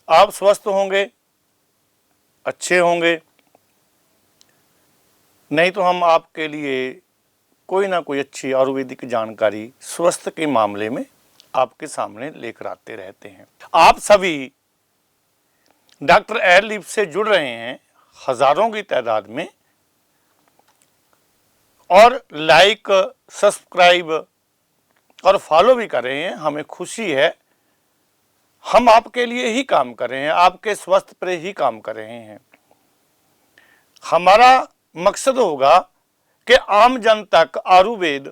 आप स्वस्थ होंगे, अच्छे होंगे। नहीं तो हम आपके लिए कोई ना कोई अच्छी आयुर्वेदिक जानकारी स्वास्थ्य के मामले में आपके सामने लेकर आते रहते हैं। आप सभी डॉक्टर एयर लिप से जुड़ रहे हैं हजारों की तादाद में, और लाइक, सब्सक्राइब और फॉलो भी कर रहे हैं। हमें खुशी है। हम आपके लिए ही काम कर रहे हैं, आपके स्वास्थ्य पर ही काम कर रहे हैं। हमारा मकसद होगा कि आम जन तक आयुर्वेद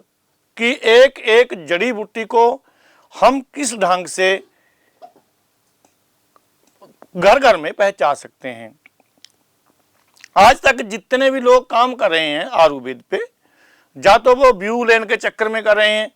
की एक एक जड़ी बूटी को हम किस ढंग से घर घर में पहचान सकते हैं। आज तक जितने भी लोग काम कर रहे हैं आयुर्वेद पे, या तो वो व्यू लेने के चक्कर में कर रहे हैं,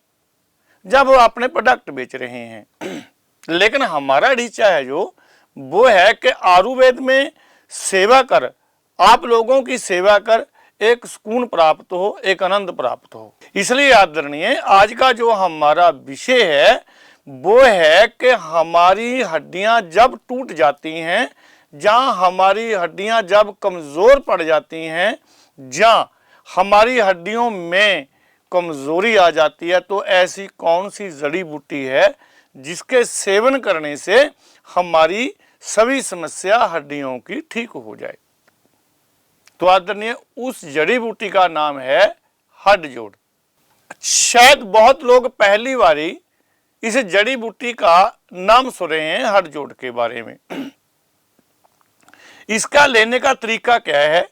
या वो अपने प्रोडक्ट बेच रहे हैं। लेकिन हमारा ढींचा है जो वो है कि आयुर्वेद में सेवा कर, आप लोगों की सेवा कर, एक सुकून प्राप्त हो, एक आनंद प्राप्त हो। इसलिए आदरणीय, आज का जो हमारा विषय है वो है कि हमारी हड्डियां जब टूट जाती हैं, जहाँ हमारी हड्डियां जब कमज़ोर पड़ जाती हैं, जहाँ हमारी हड्डियों में कमज़ोरी आ जाती है, तो ऐसी कौन सी जड़ी बूटी है जिसके सेवन करने से हमारी सभी समस्या हड्डियों की ठीक हो जाए। तो आदरणीय, उस जड़ी बूटी का नाम है हड्डजोड़। शायद बहुत लोग पहली बारी इस जड़ी बूटी का नाम सुन रहे हैं, हड्डजोड़ के बारे में। इसका लेने का तरीका क्या है,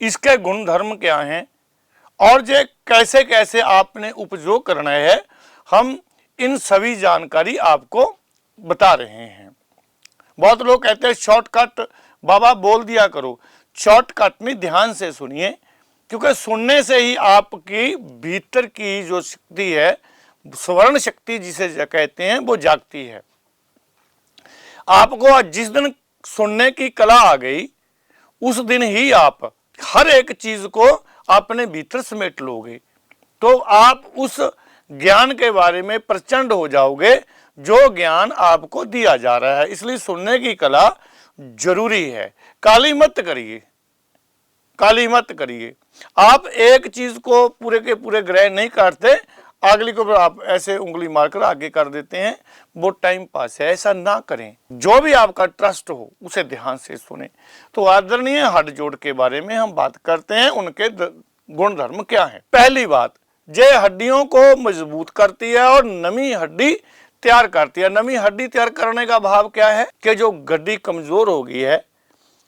इसके गुण धर्म क्या हैं, और जो कैसे कैसे आपने उपयोग करना है, हम इन सभी जानकारी आपको बता रहे हैं। बहुत लोग कहते हैं शॉर्टकट बाबा बोल दिया करो। शॉर्टकट में ध्यान से सुनिए, क्योंकि सुनने से ही आपकी भीतर की जो शक्ति है, स्वर्ण शक्ति जिसे कहते हैं, वो जागती है। आपको जिस दिन सुनने की कला आ गई, उस दिन ही आप हर एक चीज को अपने भीतर समेट लोगे, तो आप उस ज्ञान के बारे में प्रचंड हो जाओगे जो ज्ञान आपको दिया जा रहा है। इसलिए सुनने की कला जरूरी है। काली मत करिए, काली मत करिए। आप एक चीज को पूरे के पूरे ग्रहण नहीं करते, अगली को आप ऐसे उंगली मारकर आगे कर देते हैं, वो टाइम पास है। ऐसा ना करें। जो भी आपका ट्रस्ट हो उसे ध्यान से सुने। तो आदरणीय, हड्डजोड़ के बारे में हम बात करते हैं, उनके गुण धर्म क्या है। पहली बात, ये हड्डियों को मजबूत करती है और नमी हड्डी तैयार करती है। नमी हड्डी तैयार करने का भाव क्या है कि जो हड्डी कमजोर हो गई है,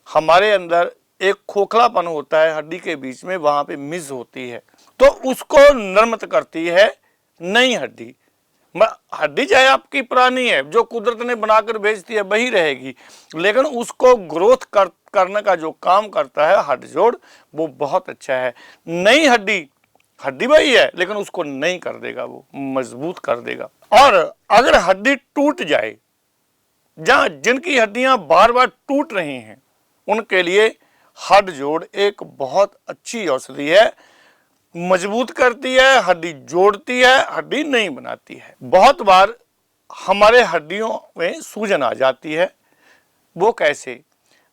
हमारे अंदर एक खोखलापन होता है हड्डी के बीच में, वहां पे मिज होती है, तो उसको नरमत करती है नई हड्डी। हड्डी चाहे आपकी पुरानी है, जो कुदरत ने बनाकर भेजती है वही रहेगी, लेकिन उसको ग्रोथ करने का जो काम करता है हड्डजोड़, वो बहुत अच्छा है। नई हड्डी, हड्डी वही है लेकिन उसको नई कर देगा, वो मजबूत कर देगा। और अगर हड्डी टूट जाए, जहां जिनकी हड्डियां बार बार टूट रही हैं, उनके लिए हड्डजोड़ एक बहुत अच्छी औषधि है। मजबूत करती है, हड्डी जोड़ती है, हड्डी नहीं बनाती है। बहुत बार हमारे हड्डियों में सूजन आ जाती है। वो कैसे?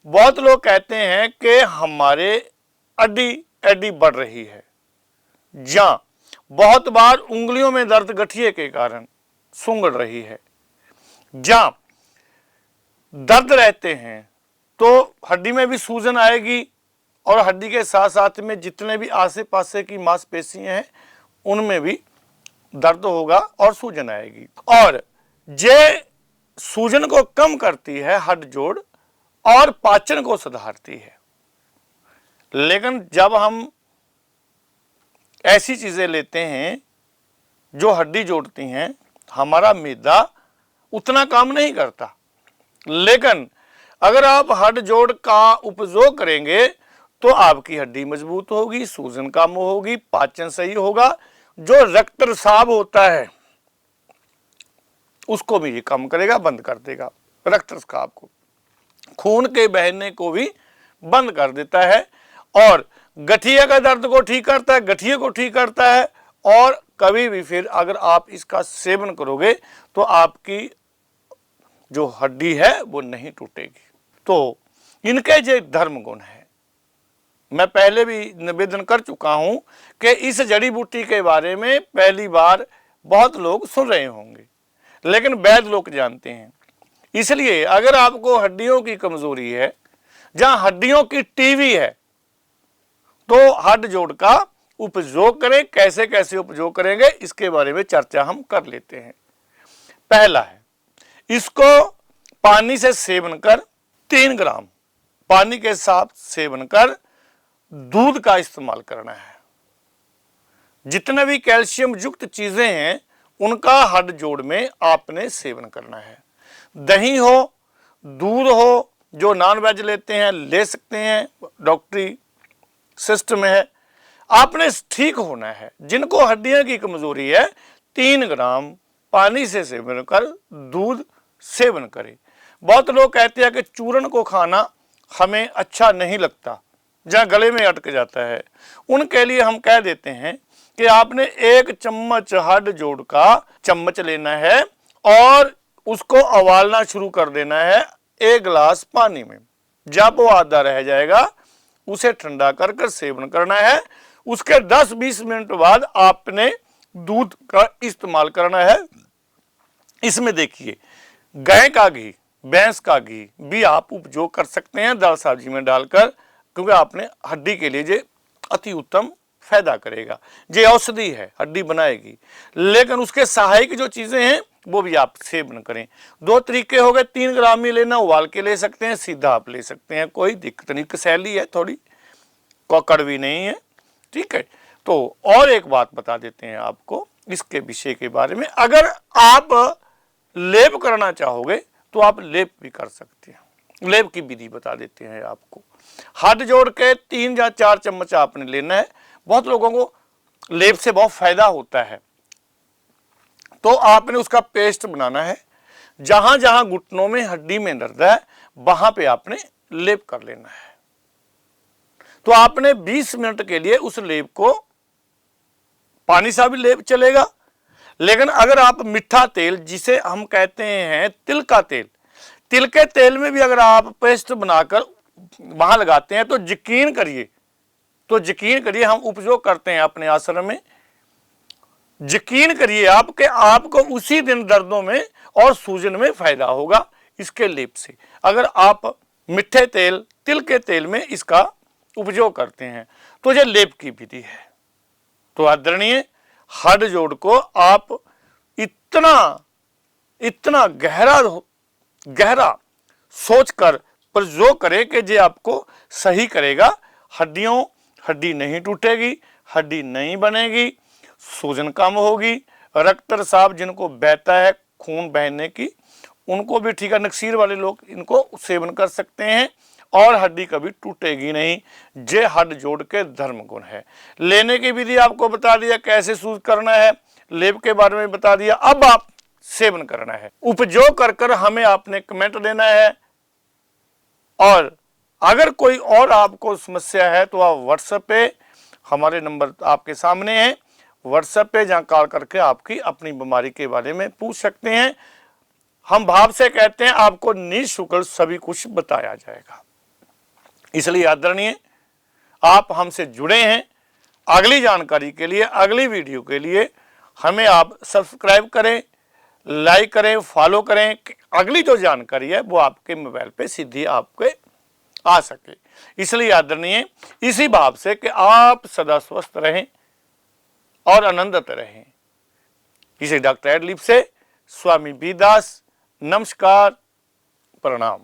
बहुत लोग कहते हैं कि हमारे हड्डी बढ़ रही है, या बहुत बार उंगलियों में दर्द गठिए के कारण सूंघ रही है, या दर्द रहते हैं तो हड्डी में भी सूजन आएगी, और हड्डी के साथ साथ में जितने भी आसे पासे की मांसपेशियां हैं उनमें भी दर्द होगा और सूजन आएगी। और ये सूजन को कम करती है हड्डजोड़, और पाचन को सुधारती है। लेकिन जब हम ऐसी चीजें लेते हैं जो हड्डी जोड़ती हैं, हमारा मैदा उतना काम नहीं करता। लेकिन अगर आप हड्डजोड़ का उपयोग करेंगे तो आपकी हड्डी मजबूत होगी, सूजन कम होगी, पाचन सही होगा, जो रक्त रिसाव होता है उसको भी ये कम करेगा, बंद कर देगा। रक्त रिसाव को, खून के बहने को भी बंद कर देता है, और गठिया का दर्द को ठीक करता है, गठिए को ठीक करता है। और कभी भी फिर अगर आप इसका सेवन करोगे तो आपकी जो हड्डी है वो नहीं टूटेगी। तो इनके जो धर्म गुण है, मैं पहले भी निवेदन कर चुका हूं कि इस जड़ी बूटी के बारे में पहली बार बहुत लोग सुन रहे होंगे, लेकिन वैद्य लोग जानते हैं। इसलिए अगर आपको हड्डियों की कमजोरी है, जहां हड्डियों की टीवी है, तो हड्ड जोड़ का उपयोग करें। कैसे कैसे उपयोग करेंगे इसके बारे में चर्चा हम कर लेते हैं। पहला है, इसको पानी से सेवन कर 3 ग्राम पानी के साथ सेवन कर दूध का इस्तेमाल करना है। जितने भी कैल्शियम युक्त चीजें हैं उनका हड्ड जोड़ में आपने सेवन करना है। दही हो, दूध हो, जो नॉन वेज लेते हैं ले सकते हैं, डॉक्टरी सिस्टम है। आपने ठीक होना है। जिनको हड्डियों की कमजोरी है 3 ग्राम पानी से सेवन कर दूध सेवन करें। बहुत लोग कहते हैं कि चूर्ण को खाना हमें अच्छा नहीं लगता, जहाँ गले में अटक जाता है। उनके लिए हम कह देते हैं कि आपने 1 चम्मच हड्ड जोड़ का चम्मच लेना है और उसको उबालना शुरू कर देना है 1 गिलास पानी में। जब वो आधा रह जाएगा उसे ठंडा कर कर सेवन करना है। उसके 10-20 मिनट बाद आपने दूध का इस्तेमाल करना है। इसमें देखिए, गाय का घी, भैंस का घी भी आप उपयोग कर सकते हैं दाल सब्जी में डालकर, क्योंकि आपने हड्डी के लिए ये अति उत्तम फायदा करेगा। ये औषधि है, हड्डी बनाएगी, लेकिन उसके सहायक जो चीजें हैं वो भी आप सेवन करें। 2 तरीके हो गए। 3 ग्राम ही लेना, उबाल के ले सकते हैं, सीधा आप ले सकते हैं, कोई दिक्कत नहीं। कसैली है थोड़ी, कड़वी नहीं है, ठीक है। तो और एक बात बता देते हैं आपको इसके विषय के बारे में। अगर आप लेप करना चाहोगे तो आप लेप भी कर सकते हैं। लेप की विधि बता देते हैं आपको। हड्ड जोड़ के 3 या 4 चम्मच आपने लेना है। बहुत लोगों को लेप से बहुत फायदा होता है, तो आपने उसका पेस्ट बनाना है। जहां जहां घुटनों में हड्डी में दर्द है वहां पे आपने लेप कर लेना है। तो आपने 20 मिनट के लिए उस लेप को, पानी सा भी लेप चलेगा, लेकिन अगर आप मीठा तेल, जिसे हम कहते हैं तिल का तेल, तिल के तेल में भी अगर आप पेस्ट बनाकर वहां लगाते हैं तो यकीन करिए हम उपयोग करते हैं अपने आश्रम में। यकीन करिए आपके आपको उसी दिन दर्दों में और सूजन में फायदा होगा इसके लेप से। अगर आप मीठे तेल, तिल के तेल में इसका उपयोग करते हैं तो यह लेप की विधि है। तो आदरणीय, हड्ड जोड़ को आप इतना गहरा सोचकर प्रयोग करें कि ये आपको सही करेगा। हड्डी नहीं टूटेगी, हड्डी नहीं बनेगी, सूजन कम होगी, रक्त साफ जिनको बहता है, खून बहने की, उनको भी ठीक है। नक्सीर वाले लोग इनको सेवन कर सकते हैं और हड्डी कभी टूटेगी नहीं। जे हड्ड जोड़ के धर्म गुण है। लेने की विधि आपको बता दिया, कैसे यूज करना है, लेप के बारे में बता दिया। अब आप सेवन करना है। उपयोग कर कर हमें आपने कमेंट देना है। और अगर कोई और आपको समस्या है तो आप व्हाट्सएप पे, हमारे नंबर आपके सामने है, व्हाट्सएप पे जहाँ कॉल करके आपकी अपनी बीमारी के बारे में पूछ सकते हैं। हम भाव से कहते हैं आपको निःशुल्क सभी कुछ बताया जाएगा। इसलिए आदरणीय, आप हमसे जुड़े हैं। अगली जानकारी के लिए, अगली वीडियो के लिए हमें आप सब्सक्राइब करें, लाइक करें, फॉलो करें। अगली जो जानकारी है वो आपके मोबाइल पे सीधी आपके आ सके। इसलिए आदरणीय, इसी भाव से कि आप सदा स्वस्थ रहें और आनंदित रहें। इसे डॉक्टर एडलिप से स्वामी बी दास, नमस्कार, प्रणाम।